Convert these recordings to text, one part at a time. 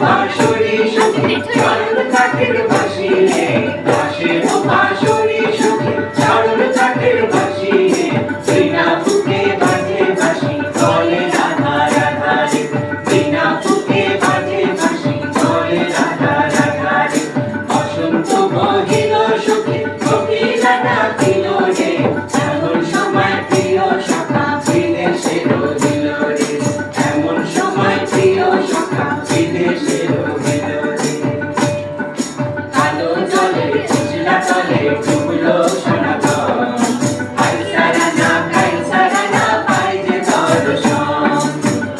বাঁশরি সুখী চারুল কাঠের বাঁশি রে দাসের বাঁশরি সুখী চারুল কাঠের বাঁশি রে বিনা ফুঁকে বাজে বাঁশি চলে রাধা রাধা রে বিনা ফুঁকে বাজে বাঁশি চলে রাধা রাধা রে বসন্ত বহিল সুখী কোকিলা ডাকিল রে এমন সময় প্রিয় সখা বিদেশের দিল রে এমন সময় প্রিয় সখা বিদেশের দিল রে কালো জলে উজলা তলে ডুবলো সনাতন খাই সারা না পাই যে দর্শন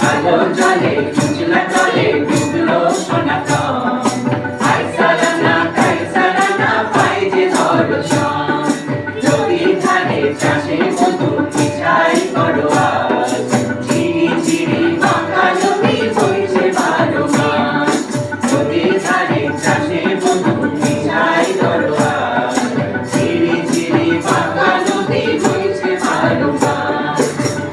কালো জলে উজলা তলে ডুবলো সনাতন খাই সারা না পাই যে দর্শন যদি ধারে চাষে মধু পিছাই করো আজ ঝিরি ঝিরি বাঁকা নদী বইছে বারো মাস যদি ধারে চাষে মধু পিছাই করো আজ ঝিরি ঝিরি বাঁকা নদী বইছে বারো মাস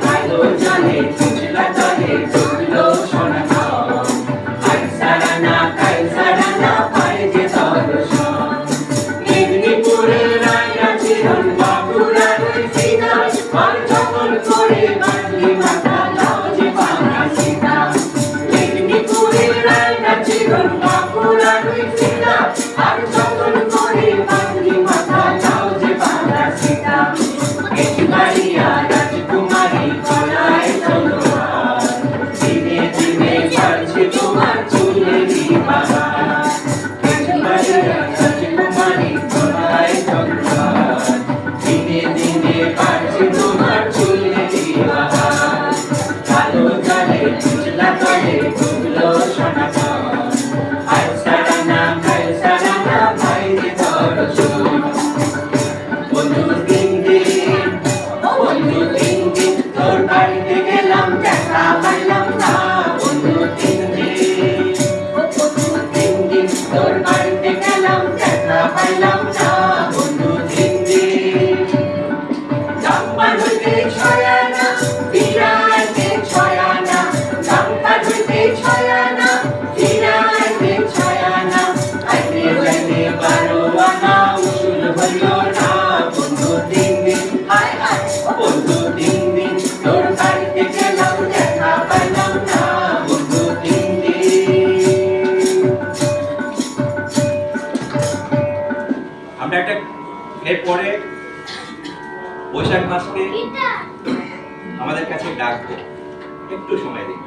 কালো জলে উজলা তলে ডুবলো সনাতন খাই সারা না পাই যে দর্শন মেদিনীপুরের রায়না চিরন বাঁকুড়ার ওই সীতা আর যখন করে বাঁধলি মাথা লাও যে বাংলা সীতা মেদিনীপুরের রায়না চিরন বাঁকুড়ার ওই সীতা আর যখন করে বাঁধলি মাথা লাও যে বাংলা সীতা কেশবাড়িয়া রাজকুমারী গলায় তলোয়ার দিনে দিনে বাড়ছে তোমার চুলেরই বাহার কেশবাড়িয়া রাজকুমারী গলায় তলোয়ার দিনে দিনে বাড়ছে তোমার চুলেরই বাহার কালো জলে উজলা তলে ডুবলো সনাতন খাই সারা না পাই যে দর্শন বন্ধু তিন দিন তোর বাড়িতে গেলাম দেখা পাইলাম না বন্ধু তিন দিন তোর বাড়িতে গেলাম দেখা পাইলাম না বন্ধু তিন দিন জাম্পার হইতে ছয়ানা ফিরাইতে ছয়ানা জাম্পার হইতে ছয়ানা ফিরাইতে ছয়ানা আইতে যাইতে বারো আনা উসুল হইল না বন্ধু তিন দিন হায় হায় বন্ধু তিন দিন তোর বাড়িতে গেলাম দেখা পাইলাম না বন্ধু তিন দিন আমরা একটা এরপরে বৈশাখ মাসকে আমাদের কাছে ডাকবো একটু সময় দিন